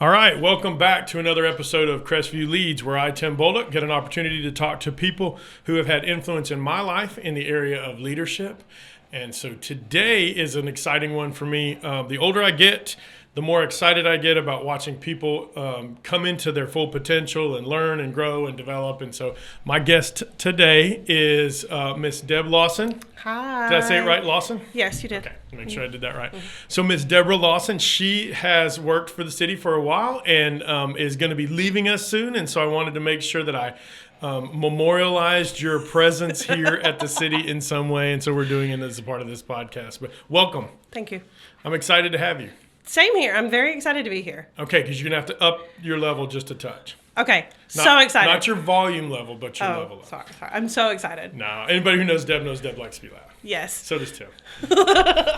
All right, welcome back to another episode of Crestview Leads, where I, Tim Bolduc, get an opportunity to talk to people who have had influence in my life in the area of leadership. And so today is an exciting one for me. The older I get, the more excited I get about watching people come into their full potential and learn and grow and develop. And so my guest today is Miss Deb Lawson. Hi. Did I say it right, Lawson? Yes, you did. Okay, make sure I did that right. So Miss Deborah Lawson, she has worked for the city for a while and is going to be leaving us soon. And so I wanted to make sure that I memorialized your presence here at the city in some way. And so we're doing it as a part of this podcast. But welcome. Thank you. I'm excited to have you. Same here. I'm very excited to be here. Okay, because you're going to have to up your level just a touch. Okay, so excited. Not your volume level, but your level up. Sorry. I'm so excited. No, anybody who knows Deb likes to be loud. Yes. So does Tim.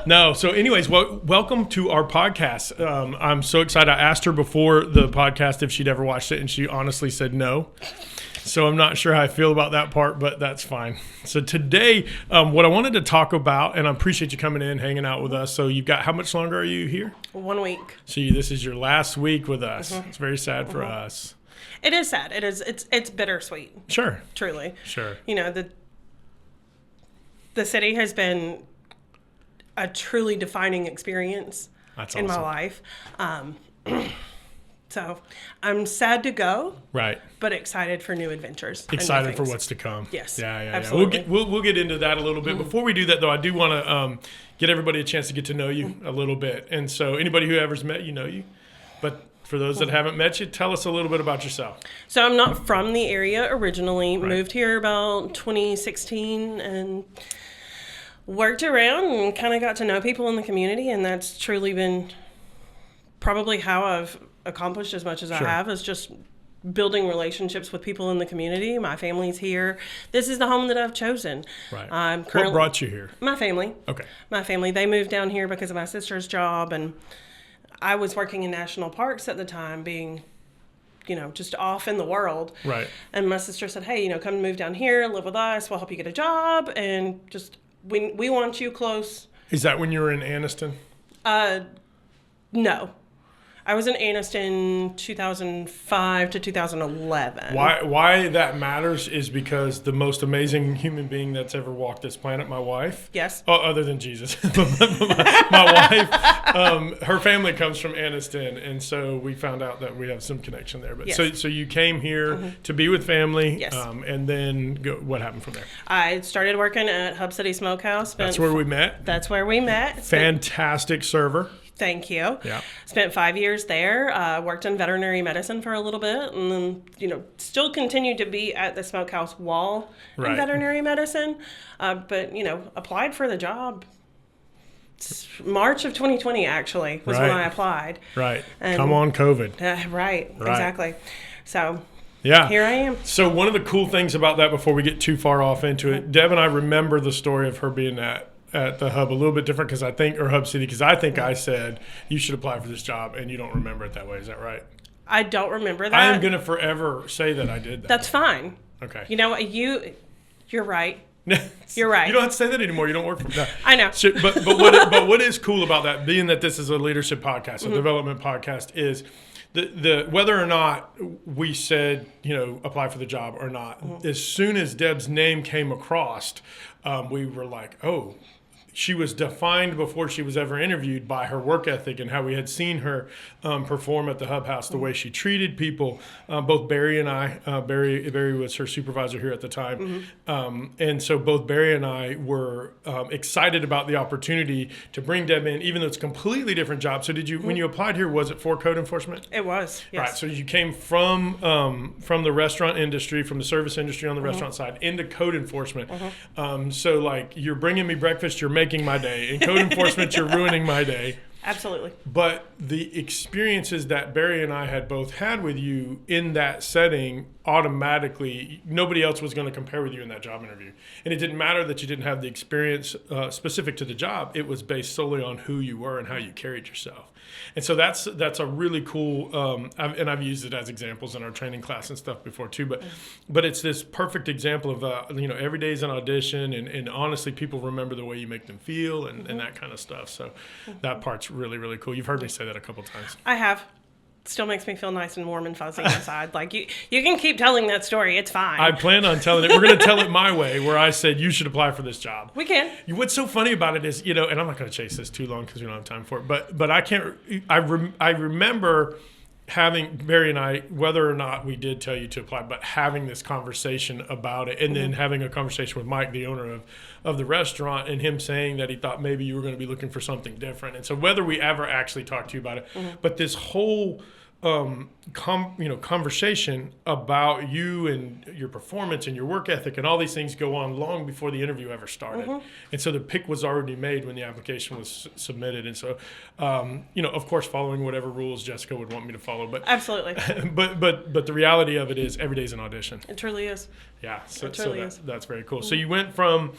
No, so anyways, welcome to our podcast. I'm so excited. I asked her before the podcast if she'd ever watched it, and she honestly said no. So I'm not sure how I feel about that part, but that's fine. So today, what I wanted to talk about, and I appreciate you coming in, hanging out with us. So you've got, how much longer are you here? 1 week. So this is your last week with us. Mm-hmm. It's very sad for us. It is sad. It is. It's bittersweet. Sure. Truly. Sure. You know, the city has been a truly defining experience in my life. So I'm sad to go, right? But excited for new adventures. Excited for what's to come. Yes, yeah. Absolutely. We'll get into that a little bit. Before we do that, though, I do want to get everybody a chance to get to know you a little bit. And so, anybody who ever's met you know you, but for those that haven't met you, tell us a little bit about yourself. So I'm not from the area originally. Right. Moved here about 2016 and worked around and kind of got to know people in the community, and that's truly been probably how I've accomplished as much as I have, is just building relationships with people in the community. My family's here. This is the home that I've chosen. Right. What brought you here? My family. Okay. My family. They moved down here because of my sister's job, and I was working in national parks at the time, being, just off in the world. Right. And my sister said, hey, come move down here, live with us. We'll help you get a job, and just we want you close. Is that when you were in Anniston? No. I was in Anniston 2005 to 2011. Why that matters is because the most amazing human being that's ever walked this planet, my wife. Yes. Oh, other than Jesus. my wife, her family comes from Anniston, and so we found out that we have some connection there. But yes. So you came here to be with family, yes. And then what happened from there? I started working at Hub City Smokehouse. That's where we met. That's where we met. Fantastic server. Thank you. Yeah. Spent 5 years there. Worked in veterinary medicine for a little bit, and then still continued to be at the smokehouse wall in veterinary medicine. But applied for the job. March of 2020 actually was when I applied. Right. And, come on, COVID. Right. Exactly. So. Yeah. Here I am. So one of the cool things about that, before we get too far off into it, Deb and I remember the story of her being at the Hub a little bit different or Hub City, because I think I said you should apply for this job, and you don't remember it that way. Is that right? I don't remember that. I am going to forever say that I did that. That's fine. Okay. You know what? You're right. You're right. You don't have to say that anymore. You don't work for that. I know. So, but what is cool about that, being that this is a leadership podcast, a development podcast, is the whether or not we said, apply for the job or not, as soon as Deb's name came across, we were like, oh, she was defined before she was ever interviewed by her work ethic and how we had seen her perform at the Hub House, the way she treated people. Both Barry and I, Barry was her supervisor here at the time. And so both Barry and I were excited about the opportunity to bring Deb in, even though it's a completely different job. So did you, when you applied here, was it for code enforcement? It was, yes. Right, so you came from the restaurant industry, from the service industry on the restaurant side, into code enforcement. So like, you're bringing me breakfast, you're making my day. In code enforcement, you're ruining my day. Absolutely. But the experiences that Barry and I had both had with you in that setting, automatically, nobody else was going to compare with you in that job interview. And it didn't matter that you didn't have the experience specific to the job. It was based solely on who you were and how you carried yourself. And so that's a really cool, and I've used it as examples in our training class and stuff before too, but it's this perfect example of, every day is an audition, and honestly, people remember the way you make them feel and that kind of stuff. So that part's really, really cool. You've heard me say that a couple times. I have. still makes me feel nice and warm and fuzzy inside. Like, you can keep telling that story. It's fine. I plan on telling it. We're going to tell it my way, where I said you should apply for this job. We can. What's so funny about it is, and I'm not going to chase this too long because we don't have time for it, but I can't. I remember having Barry and I, whether or not we did tell you to apply, but having this conversation about it, and then having a conversation with Mike, the owner of the restaurant, and him saying that he thought maybe you were going to be looking for something different. And so whether we ever actually talked to you about it, but this whole conversation about you and your performance and your work ethic and all these things go on long before the interview ever started. And so the pick was already made when the application was submitted. And so, of course, following whatever rules Jessica would want me to follow. But absolutely. but the reality of it is every day's an audition. It truly is. Yeah. So, it truly is. That's very cool. So you went from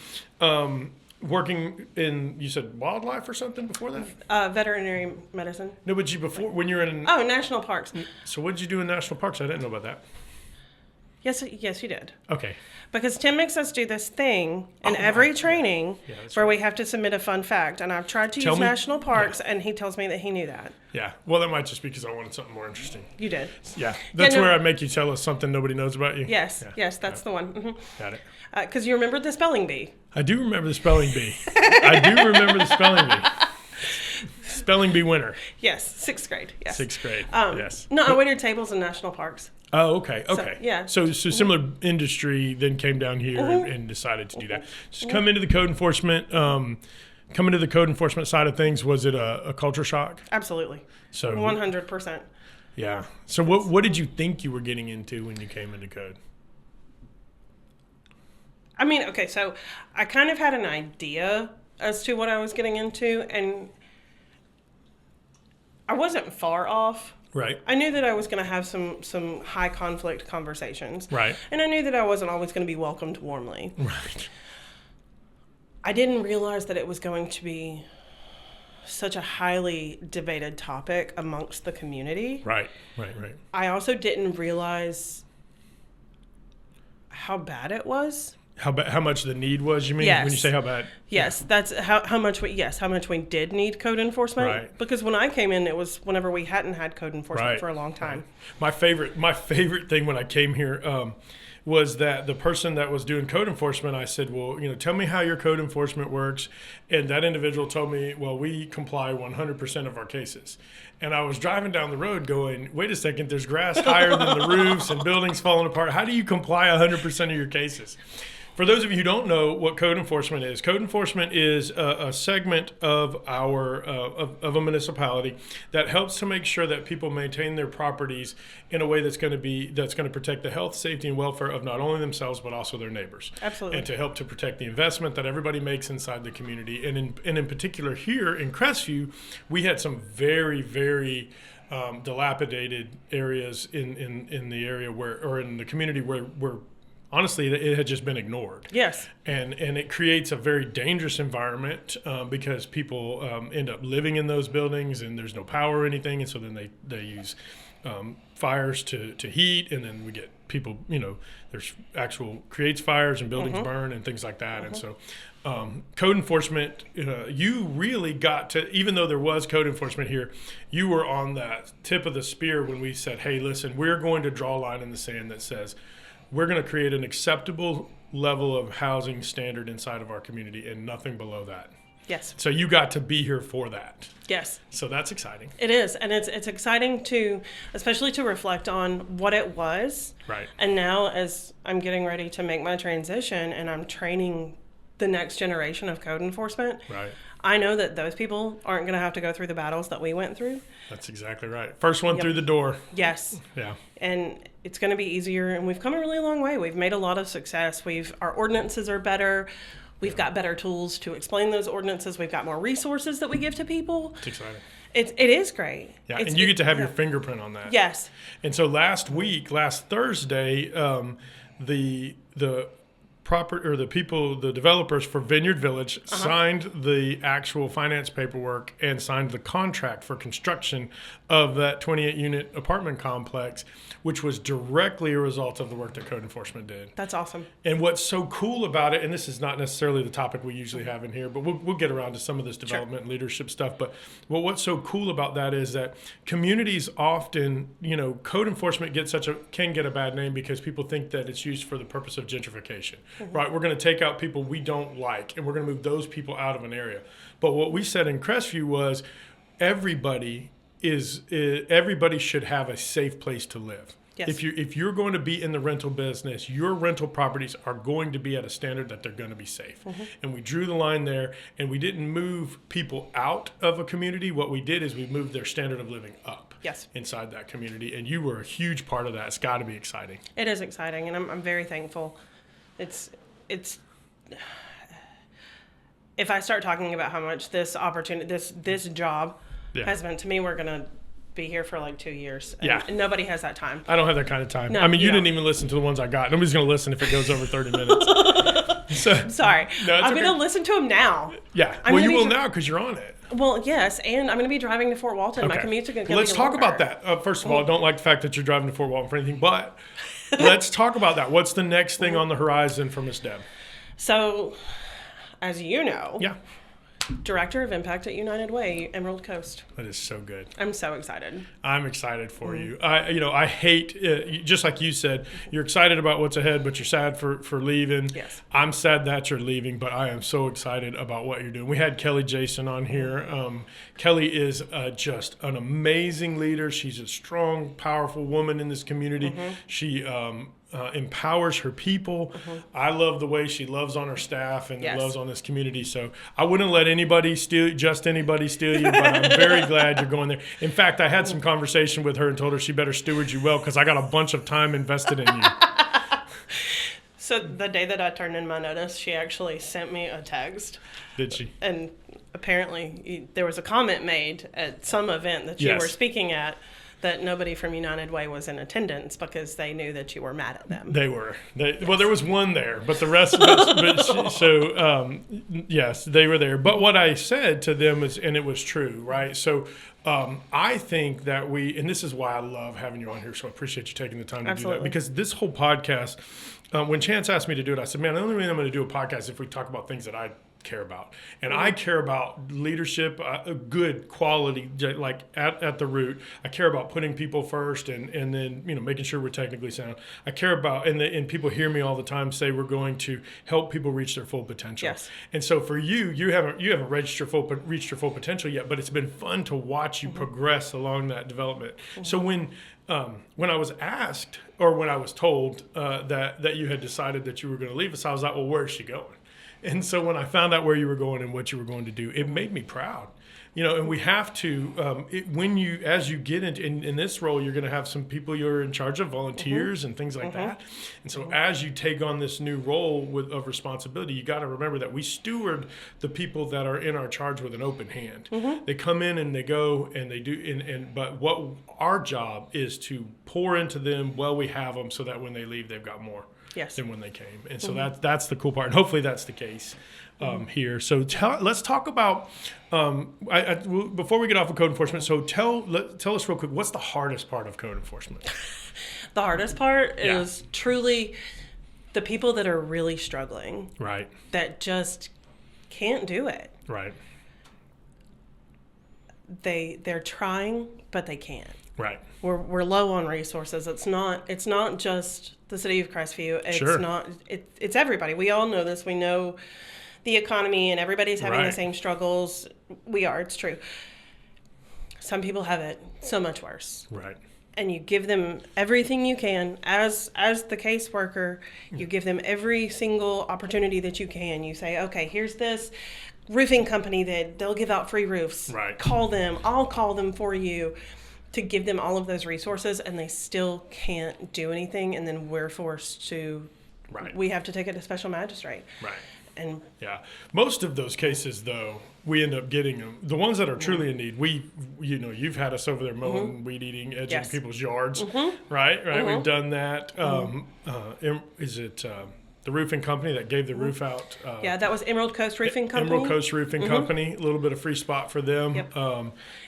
working in, you said wildlife or something before that? Veterinary medicine. No, but when you're in... Oh, national parks. So what did you do in national parks? I didn't know about that. Yes, you did. Okay. Because Tim makes us do this thing in every training where we have to submit a fun fact. And I've tried to use national parks, and he tells me that he knew that. Yeah. Well, that might just be because I wanted something more interesting. You did. Yeah. That's where I make you tell us something nobody knows about you. Yes. Yeah. Yes, that's the one. Mm-hmm. Got it. Because you remembered the spelling bee. I do remember the spelling bee. I do remember the spelling bee. Spelling bee winner. Yes, 6th grade. Yes. 6th grade. Yes. No, I waited tables in national parks. Oh, okay. Okay. So similar industry, then came down here and decided to do that. Just come into the code enforcement. Coming to the code enforcement side of things, was it a culture shock? Absolutely. So 100%. Yeah. So what did you think you were getting into when you came into code? I mean, okay, so I kind of had an idea as to what I was getting into, and I wasn't far off. Right. I knew that I was going to have some high conflict conversations. Right. And I knew that I wasn't always going to be welcomed warmly. Right. I didn't realize that it was going to be such a highly debated topic amongst the community. Right. I also didn't realize how bad it was. How much the need was, you mean? Yes. When you say how bad? Yes, that's how much we did need code enforcement. Right. Because when I came in, it was whenever we hadn't had code enforcement for a long time. Right. My favorite thing when I came here was that the person that was doing code enforcement, I said, well, tell me how your code enforcement works. And that individual told me, well, we comply 100% of our cases. And I was driving down the road going, wait a second, there's grass higher than the roofs and buildings falling apart. How do you comply 100% of your cases? For those of you who don't know what code enforcement is a segment of of a municipality that helps to make sure that people maintain their properties in a way that's going to protect the health, safety, and welfare of not only themselves but also their neighbors. Absolutely. And to help to protect the investment that everybody makes inside the community. And in particular here in Crestview, we had some very, very dilapidated areas in the area in the community where honestly, it had just been ignored. Yes. And it creates a very dangerous environment because people end up living in those buildings and there's no power or anything. And so then they use fires to heat, and then we get people, there's creates fires and buildings burn and things like that. And so code enforcement, you really got to, even though there was code enforcement here, you were on that tip of the spear when we said, hey, listen, we're going to draw a line in the sand that says, we're going to create an acceptable level of housing standard inside of our community and nothing below that. Yes. So you got to be here for that. Yes. So that's exciting. It is. And it's exciting especially to reflect on what it was. Right. And now as I'm getting ready to make my transition and I'm training the next generation of code enforcement. Right. I know that those people aren't going to have to go through the battles that we went through. That's exactly right. First one through the door. Yes. Yeah. And it's going to be easier, and we've come a really long way. We've made a lot of success. Our ordinances are better. We've got better tools to explain those ordinances. We've got more resources that we give to people. It's exciting. It is great. Yeah, and you get to have your fingerprint on that. Yes. And so last Thursday, the the developers for Vineyard Village signed the actual finance paperwork and signed the contract for construction of that 28-unit apartment complex, which was directly a result of the work that code enforcement did. That's awesome. And what's so cool about it, and this is not necessarily the topic we usually have in here, but we'll get around to some of this development and leadership stuff. But what's so cool about that is that communities often, code enforcement can get a bad name because people think that it's used for the purpose of gentrification, right? We're going to take out people we don't like, and we're going to move those people out of an area. But what we said in Crestview was everybody should have a safe place to live. Yes. If you're going to be in the rental business, your rental properties are going to be at a standard that they're going to be safe. And we drew the line there, and we didn't move people out of a community. What we did is we moved their standard of living up inside that community. And you were a huge part of that. It's got to be exciting. It is exciting, and I'm very thankful. It's if I start talking about how much this opportunity, this job has meant to me, we're going to be here for like 2 years. And nobody has that time. I don't have that kind of time. No, I mean, you didn't even listen to the ones I got. Nobody's going to listen if it goes over 30 minutes. I'm sorry. No, I'm going to listen to them now. Yeah. Well, you will now because you're on it. Well, yes, and I'm going to be driving to Fort Walton. Okay. My commute's going to be Let's talk about that. First of all, I don't like the fact that you're driving to Fort Walton for anything, but let's talk about that. What's the next thing on the horizon for Miss Deb? So, as you know, Director of Impact at United Way, Emerald Coast. That is so good. I'm so excited. I'm excited for you. I hate, just like you said, you're excited about what's ahead, but you're sad for leaving. Yes. I'm sad that you're leaving, but I am so excited about what you're doing. We had Kelly Jason on here. Kelly is just an amazing leader. She's a strong, powerful woman in this community. She empowers her people. I love the way she loves on her staff and loves on this community. So I wouldn't let anybody steal you, but I'm very glad you're going there. In fact, I had some conversation with her and told her she better steward you well because I got a bunch of time invested in you. So the day that I turned in my notice, she actually sent me a text. Did she? And apparently there was a comment made at some event that you were speaking at that nobody from United Way was in attendance because they knew that you were mad at them. They were. Well, there was one there, but the rest of us, yes, they were there. But what I said to them is, and it was true, right? So I think that and this is why I love having you on here, so I appreciate you taking the time to do that. Because this whole podcast, when Chance asked me to do it, I said, man, the only reason I'm going to do a podcast is if we talk about things that I care about. And I care about leadership, good quality, like at the root. I care about putting people first and then, making sure we're technically sound. I care about, and people hear me all the time say we're going to help people reach their full potential. Yes. And so for you haven't reached your full potential yet, but it's been fun to watch you progress along that development. So when I was asked, or when I was told that you had decided that you were going to leave us, I was like, well, where's she going? And so when I found out where you were going and what you were going to do, it made me proud. And we have to, as you get in this role, you're going to have some people you're in charge of, volunteers and things like that. And so as you take on this new role of responsibility, you got to remember that we steward the people that are in our charge with an open hand. They come in and they go and they do, but what our job is to pour into them while we have them so that when they leave, they've got more. Than when they came. And so that's the cool part. And hopefully that's the case here. So let's talk about, before we get off of code enforcement, so tell us real quick, what's the hardest part of code enforcement? The hardest part is truly the people that are really struggling. Right. That just can't do it. Right. They're trying, but they can't. Right. We're low on resources. It's not just the city of Crestview. It's everybody. We all know this. We know the economy and everybody's having the same struggles. It's true. Some people have it so much worse. Right. And you give them everything you can as the caseworker. You give them every single opportunity that you can. You say, okay, here's this roofing company that they'll give out free roofs. Right. Call them. I'll call them for you. To give them all of those resources, and they still can't do anything, and then we're forced to. Right. We have to take it to special magistrate. Right. And most of those cases, though, we end up getting them. The ones that are truly in need, you've had us over there mowing, weed eating, edging people's yards, right? We've done that. Is it the roofing company that gave the roof out. That was Emerald Coast Roofing Company. Emerald Coast Roofing Company, a little bit of free spot for them. Yep.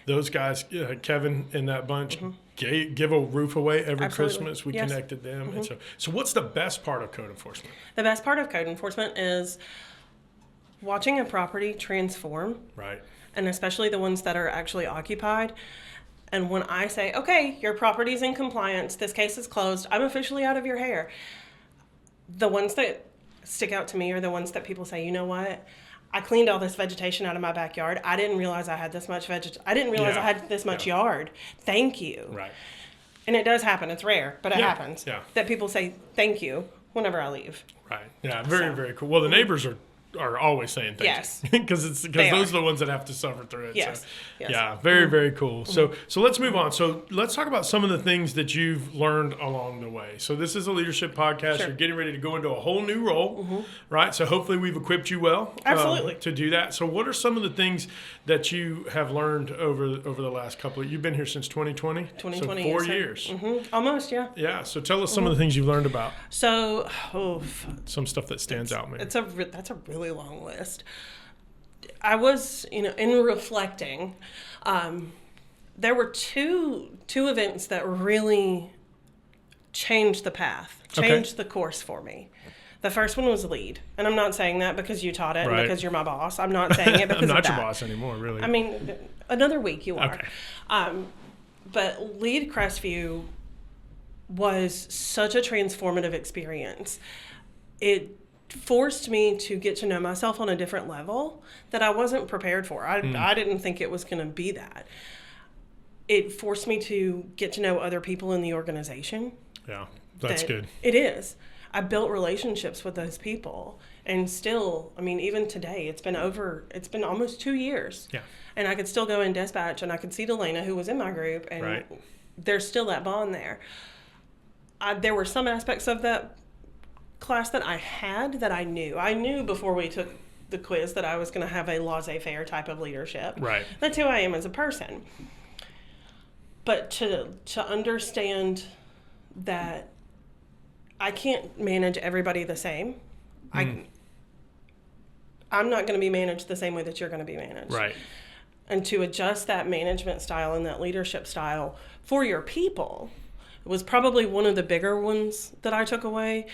Those guys, Kevin and that bunch, give a roof away every Absolutely. Christmas. We Yes. connected them. And so what's the best part of code enforcement? The best part of code enforcement is watching a property transform, Right. and especially the ones that are actually occupied. And when I say, okay, your property's in compliance, this case is closed, I'm officially out of your hair. The ones that stick out to me are the ones that people say, you know what? I cleaned all this vegetation out of my backyard. I didn't realize I had this much I didn't realize I had this much yard. Thank you. Right. And it does happen. It's rare, but it happens. Yeah. That people say thank you whenever I leave. Right. Yeah. Very, very cool. Well, the neighbors are always saying thank Yes. you. because those are the ones that have to suffer through it. Yes. So, Yes. Yeah. Very, very cool. So let's move on. So let's talk about some of the things that you've learned along the way. So this is a leadership podcast. Sure. You're getting ready to go into a whole new role, right? So hopefully we've equipped you well Absolutely. to do that. So what are some of the things that you have learned over the last couple you've been here since 2020? 2020. So 4 yes, sir. years. Almost, yeah. Yeah. So tell us some of the things you've learned about So, some stuff that stands out, maybe. that's a really long list. I was, in reflecting, there were two events that really changed the path, changed the course for me. The first one was lead, and I'm not saying that because you taught it and because you're my boss. I'm not saying it because I'm not of your that. boss anymore, really. I mean, another week you are. Okay. But lead Crestview was such a transformative experience. It forced me to get to know myself on a different level that I wasn't prepared for. I didn't think it was going to be that. It forced me to get to know other people in the organization. Yeah, that's good. It is. I built relationships with those people, and still, I mean, even today, it's been almost 2 years. Yeah. And I could still go in dispatch, and I could see Delana, who was in my group, and there's still that bond there. There were some aspects of that class that I had that I knew. I knew before we took the quiz that I was going to have a laissez-faire type of leadership. Right. That's who I am as a person. But to understand that I can't manage everybody the same. I'm not going to be managed the same way that you're going to be managed. Right. And to adjust that management style and that leadership style for your people was probably one of the bigger ones that I took away.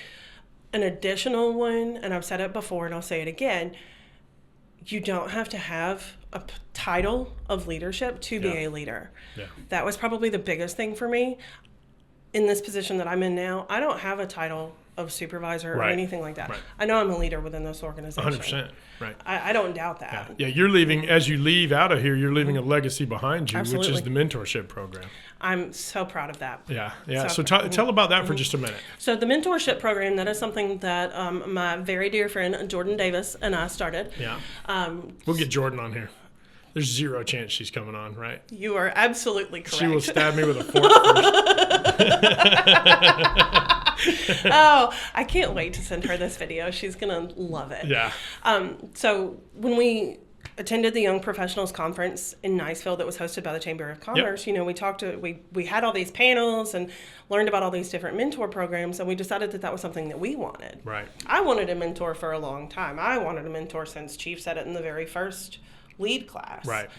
An additional one, and I've said it before and I'll say it again, you don't have to have a title of leadership to be a leader. Yeah. That was probably the biggest thing for me. In this position that I'm in now, I don't have a title of supervisor or anything like that. Right. I know I'm a leader within this organization. 100%. Right. I don't doubt that. Yeah, you're leaving, as you leave out of here, you're leaving a legacy behind you, Absolutely. which is the mentorship program. I'm so proud of that. Yeah. So tell about that for just a minute. So the mentorship program, that is something that my very dear friend Jordan Davis and I started. Yeah. We'll get Jordan on here. There's zero chance she's coming on, right? You are absolutely correct. She will stab me with a fork first. Oh, I can't wait to send her this video. She's going to love it. Yeah. So when we attended the Young Professionals Conference in Niceville that was hosted by the Chamber of Commerce, we had all these panels and learned about all these different mentor programs, and we decided that was something that we wanted. Right. I wanted a mentor for a long time. I wanted a mentor since Chief said it in the very first lead class. Right.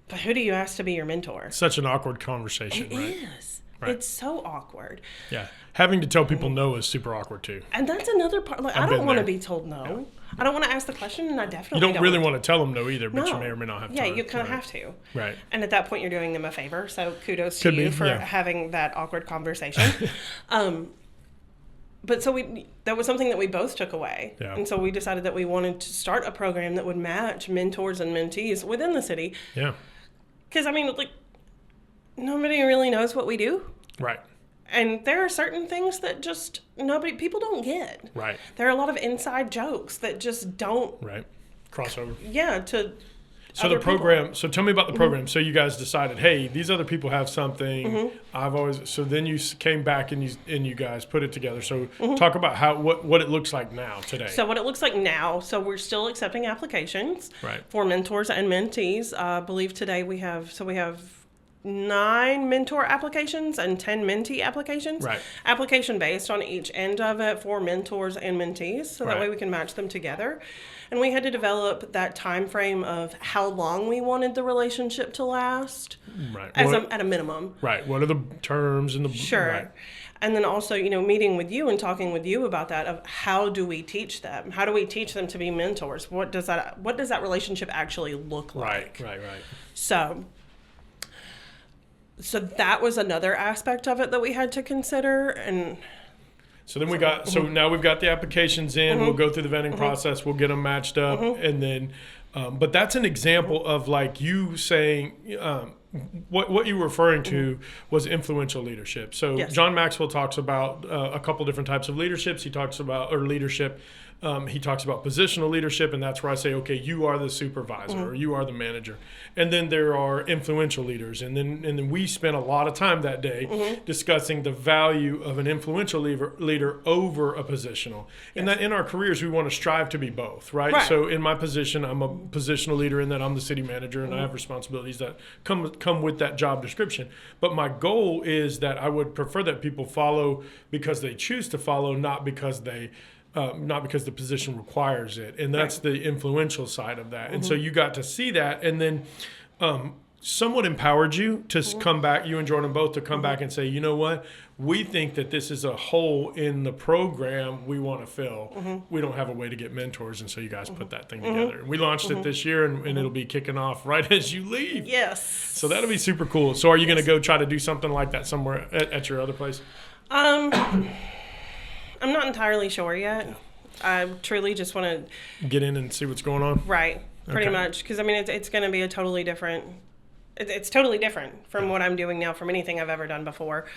But who do you ask to be your mentor? Such an awkward conversation, It right? is. Right. It's so awkward. Yeah. Having to tell people no is super awkward too. And that's another part. Like, I I've don't been want to there. be told no. Yeah. I don't want to ask the question, and I definitely You don't really want to tell them no either, but No. you may or may not have to. Yeah, you kind of have to. Right. And at that point, you're doing them a favor. So kudos Could to you be, for yeah. having that awkward conversation. But so that was something that we both took away. Yeah. And so we decided that we wanted to start a program that would match mentors and mentees within the city. Yeah. Because, I mean, like, nobody really knows what we do. Right. And there are certain things that just people don't get. Right. There are a lot of inside jokes that just don't. Right. Crossover. Yeah, to So other the program. people. So tell me about the program. So you guys decided, hey, these other people have something. So then you came back and you guys put it together. So talk about what it looks like now today. So what it looks like now. So we're still accepting applications Right. for mentors and mentees. I believe today we have 9 mentor applications and 10 mentee applications. Right. Application based on each end of it for mentors and mentees, so that Right. way we can match them together. And we had to develop that time frame of how long we wanted the relationship to last, Right. at a minimum. Right. What are the terms and the Sure. Right. And then also, meeting with you and talking with you about that, of how do we teach them? How do we teach them to be mentors? What does that relationship actually look like? Right. So that was another aspect of it that we had to consider. And so then now we've got the applications in. We'll go through the vetting process. We'll get them matched up, and then, but that's an example of like you saying, what you were referring to was influential leadership. So Yes. John Maxwell talks about a couple different types of leaderships. He talks about leadership. He talks about positional leadership, and that's where I say, okay, you are the supervisor or you are the manager. And then there are influential leaders. And then we spent a lot of time that day discussing the value of an influential leader over a positional. And that in our careers, we want to strive to be both, right? So in my position, I'm a positional leader in that I'm the city manager and I have responsibilities that come with that job description. But my goal is that I would prefer that people follow because they choose to follow, not because the position requires it. And that's the influential side of that. And so you got to see that. And then someone empowered you to come back, you and Jordan both, to come back and say, you know what? We think that this is a hole in the program we want to fill. We don't have a way to get mentors. And so you guys put that thing together. We launched it this year, and it'll be kicking off right as you leave. Yes. So that'll be super cool. So are you going to go try to do something like that somewhere at your other place? I'm not entirely sure yet. I truly just want to get in and see what's going on. Right, pretty much. Because it's going to be a totally different. It's totally different from what I'm doing now, from anything I've ever done before.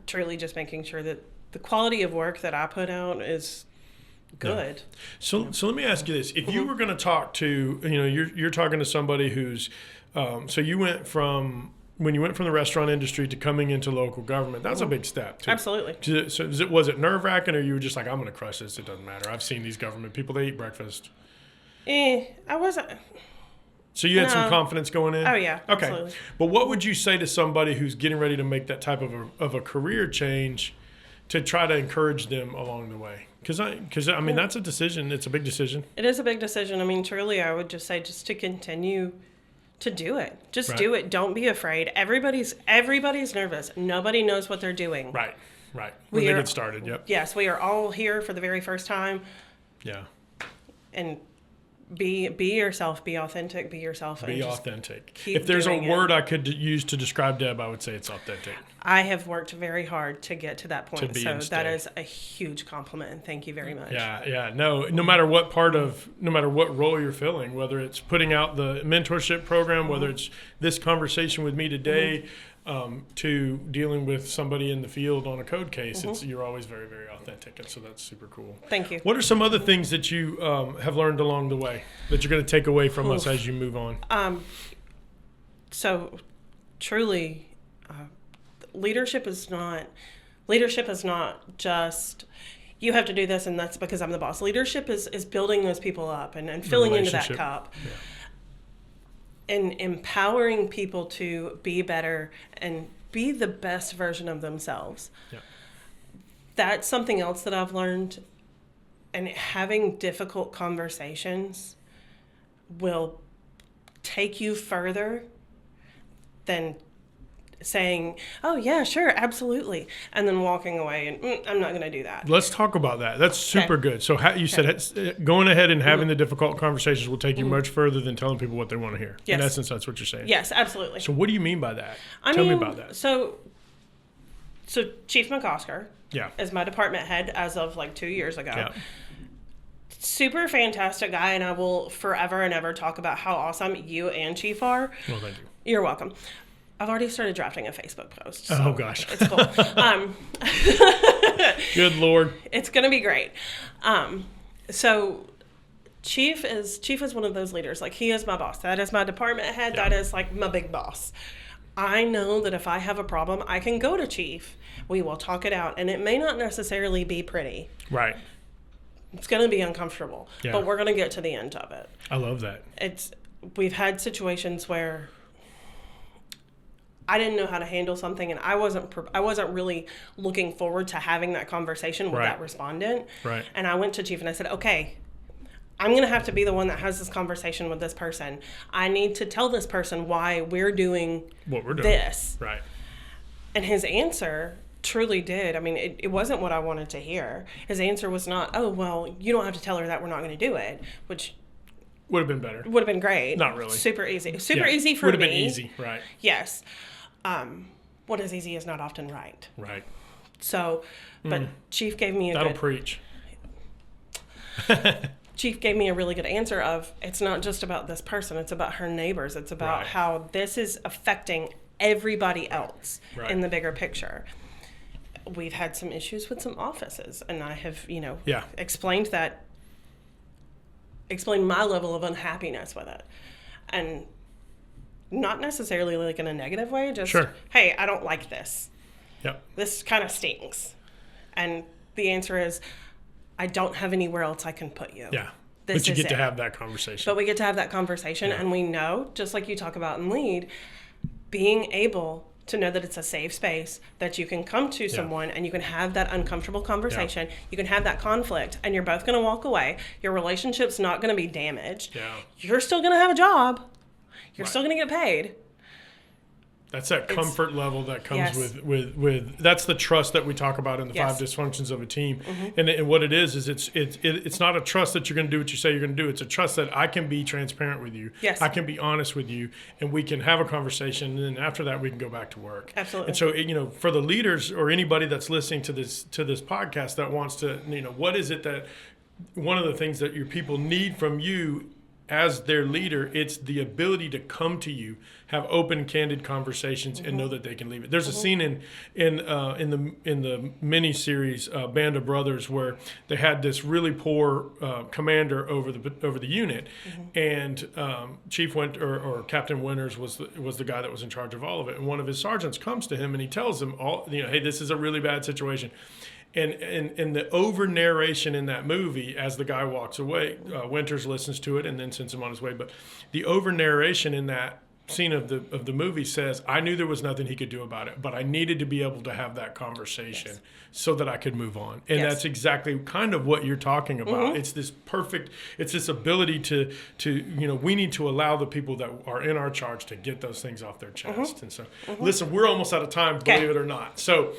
Truly, just making sure that the quality of work that I put out is good. Yeah. So let me ask you this: if you were going to talk to, you're talking to somebody who's, so you went from. When you went from the restaurant industry to coming into local government, that's a big step too. Absolutely. So was it nerve-wracking, or you were just like, I'm going to crush this, it doesn't matter. I've seen these government people, they eat breakfast. I wasn't. So you had some confidence going in? Oh, yeah. Okay. Absolutely. But what would you say to somebody who's getting ready to make that type of a career change to try to encourage them along the way? Because that's a decision. It's a big decision. It is a big decision. I mean, truly, I would just say just to continue to do it. Just do it. Don't be afraid. Everybody's nervous. Nobody knows what they're doing. Right. When they get started, yep. Yes, we are all here for the very first time. Yeah. And be yourself, be authentic, be yourself. Be authentic. If there's a word I could use to describe Deb, I would say it's authentic. I have worked very hard to get to that point. So that is a huge compliment, and thank you very much. Yeah. No matter what role you're filling, whether it's putting out the mentorship program, whether it's this conversation with me today, to dealing with somebody in the field on a code case, you're always very, very authentic. And so that's super cool. Thank you. What are some other things that you have learned along the way that you're going to take away from us as you move on? So truly, leadership is not just you have to do this and that's because I'm the boss. Leadership is building those people up and filling into that cup. Yeah. And empowering people to be better and be the best version of themselves. Yeah. That's something else that I've learned. And having difficult conversations will take you further than saying, oh, yeah, sure, absolutely, and then walking away and I'm not going to do that. Let's talk about that. That's super good. So you said going ahead and having the difficult conversations will take you much further than telling people what they want to hear. Yes. In essence, that's what you're saying. Yes, absolutely. So what do you mean by that? Tell me about that. So Chief McOsker is my department head as of like 2 years ago. Yeah. Super fantastic guy, and I will forever and ever talk about how awesome you and Chief are. Well, thank you. You're welcome. I've already started drafting a Facebook post. So oh, gosh. It's cool. Good Lord. It's going to be great. So Chief is one of those leaders. Like, he is my boss. That is my department head. Yeah. That is like my big boss. I know that if I have a problem, I can go to Chief. We will talk it out. And it may not necessarily be pretty. Right. It's going to be uncomfortable. Yeah. But we're going to get to the end of it. I love that. We've had situations where I didn't know how to handle something, and I wasn't really looking forward to having that conversation with that respondent. Right. And I went to Chief and I said, okay, I'm going to have to be the one that has this conversation with this person. I need to tell this person why we're doing what we're doing. This. Right. And his answer truly did. I mean, it wasn't what I wanted to hear. His answer was not, oh, well, you don't have to tell her that we're not going to do it, which would have been better. Would have been great. Not really. Super easy. Super easy for me. Would have been easy, right. Yes. What is easy is not often right. Right. So, but Chief gave me That'll preach. Chief gave me a really good answer of, it's not just about this person, it's about her neighbors. It's about how this is affecting everybody else in the bigger picture. We've had some issues with some offices, and I have, explained my level of unhappiness with it. And not necessarily like in a negative way, just, hey, I don't like this. Yep. This kind of stings. And the answer is, I don't have anywhere else I can put you. Yeah. But you get to have that conversation. But we get to have that conversation, and we know, just like you talk about in Lead, being able to know that it's a safe space, that you can come to someone and you can have that uncomfortable conversation. You can have that conflict, and you're both going to walk away. Your relationship's not going to be damaged. Yeah. You're still going to have a job. You're still going to get paid. That's that comfort level that comes with that's the trust that we talk about in the 5 dysfunctions of a team. And what it is it's not a trust that you're going to do what you say you're going to do. It's a trust that I can be transparent with you. Yes. I can be honest with you, and we can have a conversation, and then after that we can go back to work. Absolutely. And so, for the leaders or anybody that's listening to this podcast that wants to, what is it that one of the things that your people need from you as their leader, it's the ability to come to you, have open, candid conversations, and know that they can leave it. There's a scene in the mini-series Band of Brothers where they had this really poor commander over the unit, and Chief or Captain Winters was the guy that was in charge of all of it. And one of his sergeants comes to him and he tells him, hey, this is a really bad situation. And the over narration in that movie, as the guy walks away, Winters listens to it and then sends him on his way. But the over narration in that scene of the movie says, I knew there was nothing he could do about it, but I needed to be able to have that conversation so that I could move on. And that's exactly kind of what you're talking about. It's this ability to we need to allow the people that are in our charge to get those things off their chest. And so, listen, we're almost out of time, believe it or not. So,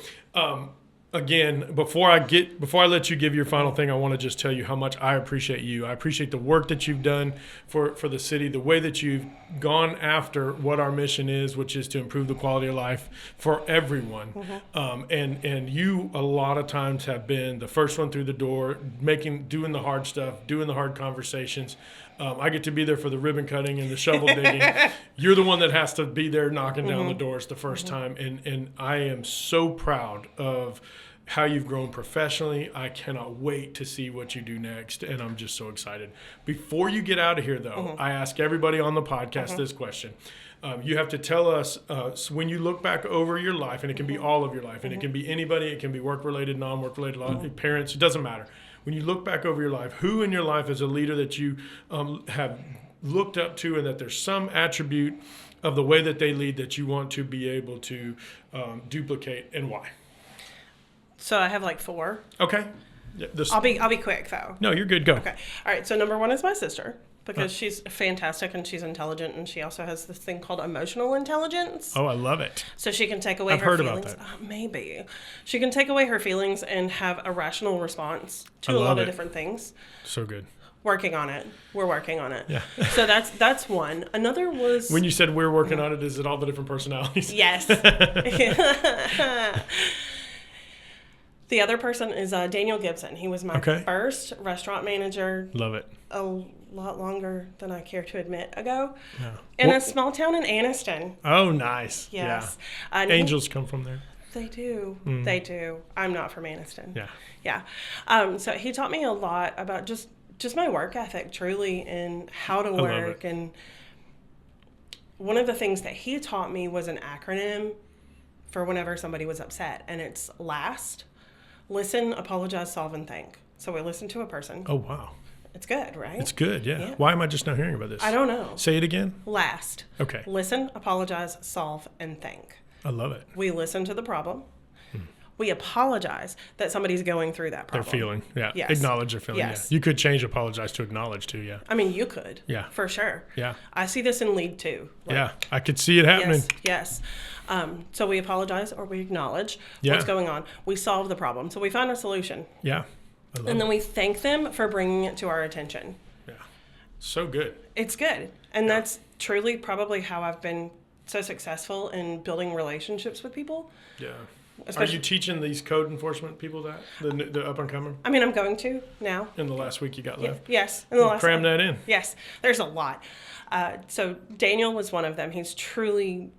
again, before I let you give your final thing, I want to just tell you how much I appreciate you. I appreciate the work that you've done for the city, the way that you've gone after what our mission is, which is to improve the quality of life for everyone. And you a lot of times have been the first one through the door, doing the hard stuff, doing the hard conversations. I get to be there for the ribbon cutting and the shovel digging. You're the one that has to be there knocking down the doors the first time. And I am so proud of how you've grown professionally. I cannot wait to see what you do next, and I'm just so excited. Before you get out of here, though, I ask everybody on the podcast this question. You have to tell us, when you look back over your life, and it can be all of your life, and it can be anybody, it can be work-related, non-work-related, parents, it doesn't matter. When you look back over your life, who in your life is a leader that you have looked up to, and that there's some attribute of the way that they lead that you want to be able to duplicate, and why? So I have like 4. Okay. I'll be quick though. No, you're good. Go. Okay. All right. So number 1 is my sister, because she's fantastic and she's intelligent, and she also has this thing called emotional intelligence. Oh, I love it. So she can take away I've her heard feelings. about that. Maybe. She can take away her feelings and have a rational response to a lot of different things. So good. Working on it. We're working on it. Yeah. So that's one. Another was... When you said we're working on it, is it all the different personalities? Yes. The other person is Daniel Gibson. He was my first restaurant manager. Love it. A lot longer than I care to admit ago. Yeah. In a small town in Anniston. Oh, nice. Yes. Yeah. Angels come from there. They do. They do. I'm not from Anniston. Yeah. Yeah. So he taught me a lot about just my work ethic, truly, and how to work. And one of the things that he taught me was an acronym for whenever somebody was upset, and it's LAST. Listen, apologize, solve, and think. So we listen to a person. Oh, wow. It's good, right? It's good, yeah. Yeah. Why am I just now hearing about this? I don't know. Say it again. Last. Okay. Listen, apologize, solve, and thank. I love it. We listen to the problem. We apologize that somebody's going through that Their problem. feeling, yeah. Yes. Acknowledge their feeling, Yes. yeah. You could change apologize to acknowledge too, yeah. I mean, you could. Yeah. For sure. Yeah. I see this in lead too. Yeah, I could see it happening. Yes. So we apologize or we acknowledge Yeah. what's going on. We solve the problem. So we find a solution. Yeah. I love And it. then we thank them for bringing it to our attention. Yeah. So good. It's good. And that's truly probably how I've been so successful in building relationships with people. Yeah. Are Especially- you teaching these code enforcement people that? The up and coming? I mean, I'm going to now. In the last week you got left? Yes. In the last Cram that in. Yes. There's a lot. So Daniel was one of them. He's truly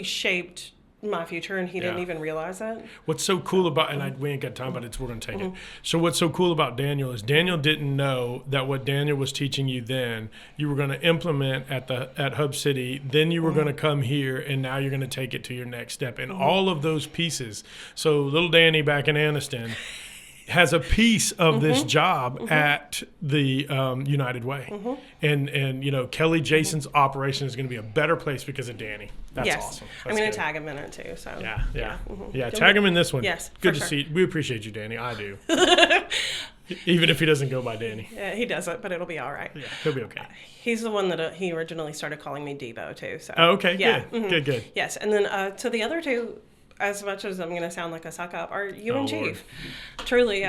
shaped my future, and he didn't Yeah. even realize that. What's so cool about, and we ain't got time, but we're going to take it. So what's so cool about Daniel is Daniel didn't know that what Daniel was teaching you then, you were going to implement at Hub City, then you were going to come here, and now you're going to take it to your next step. And all of those pieces. So little Danny back in Anniston has a piece of this job at the United Way. And you know, Kelly Jason's operation is going to be a better place because of Danny. That's Yes. awesome. I'm That's going good. to tag him in it too. So Yeah, tag him in this one. Yes, Good for to sure. see. We appreciate you, Danny. I do. Even if he doesn't go by Danny. Yeah, he doesn't, but it'll be all right. Yeah, he'll be okay. He's the one that he originally started calling me Debo too. So. Oh, okay, Yeah. good, good. Yes, and then to the other two, as much as I'm going to sound like a suck up, are you and Oh, Lord. Chief. Truly,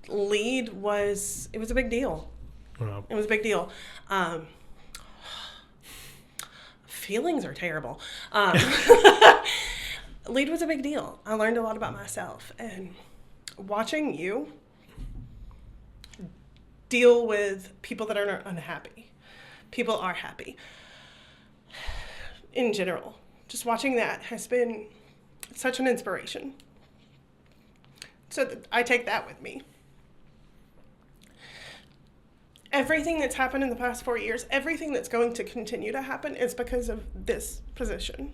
lead was a big deal. Well, It was a big deal. Feelings are terrible. Lead was a big deal. I learned a lot about myself, and watching you deal with people that are unhappy. People are happy. In general, just watching that has been such an inspiration. So I take that with me. Everything that's happened in the past 4 years, everything that's going to continue to happen is because of this position.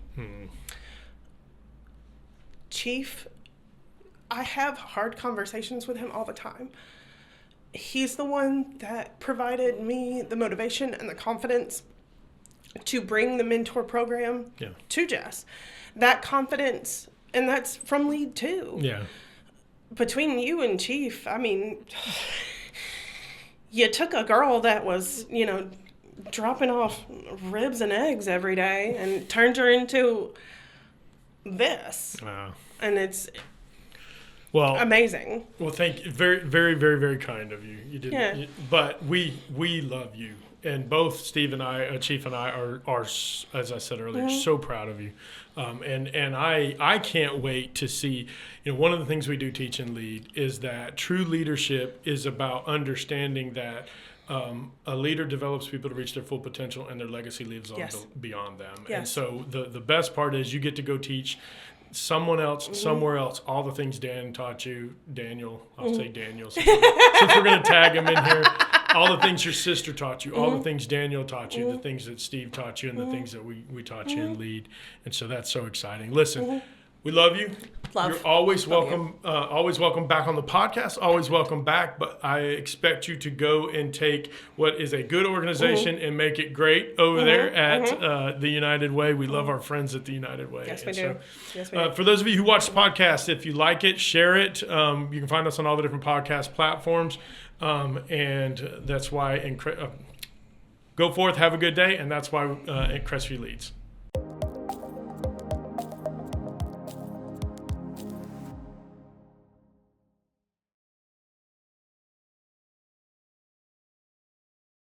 Chief, I have hard conversations with him all the time. He's the one that provided me the motivation and the confidence to bring the mentor program to Jess. That confidence, and that's from Lead too. yeah. Between you and Chief, I mean, you took a girl that was, dropping off ribs and eggs every day and turned her into this. And it's amazing. Well, thank you. Very, very, very, very kind of you. You did. Yeah. But we love you. And both Steve and I, Chief and I, are as I said earlier, so proud of you. And I can't wait to see, one of the things we do teach in Lead is that true leadership is about understanding that a leader develops people to reach their full potential and their legacy lives on beyond them. Yes. And so the best part is you get to go teach someone else, somewhere else, all the things Dan taught you, Daniel, I'll say Daniel, since we're going to tag him in here. All the things your sister taught you, all the things Daniel taught you, the things that Steve taught you, and the things that we taught you in Lead. And so that's so exciting. Listen, we love you. Love. You're always Love welcome. Always welcome back on the podcast. Always welcome back. But I expect you to go and take what is a good organization and make it great over there at the United Way. We love our friends at the United Way. Yes, we And do. Yes, we do. for those of you who watch the podcast, if you like it, share it. You can find us on all the different podcast platforms. And that's why go forth, have a good day, and that's why at Crestview Leads.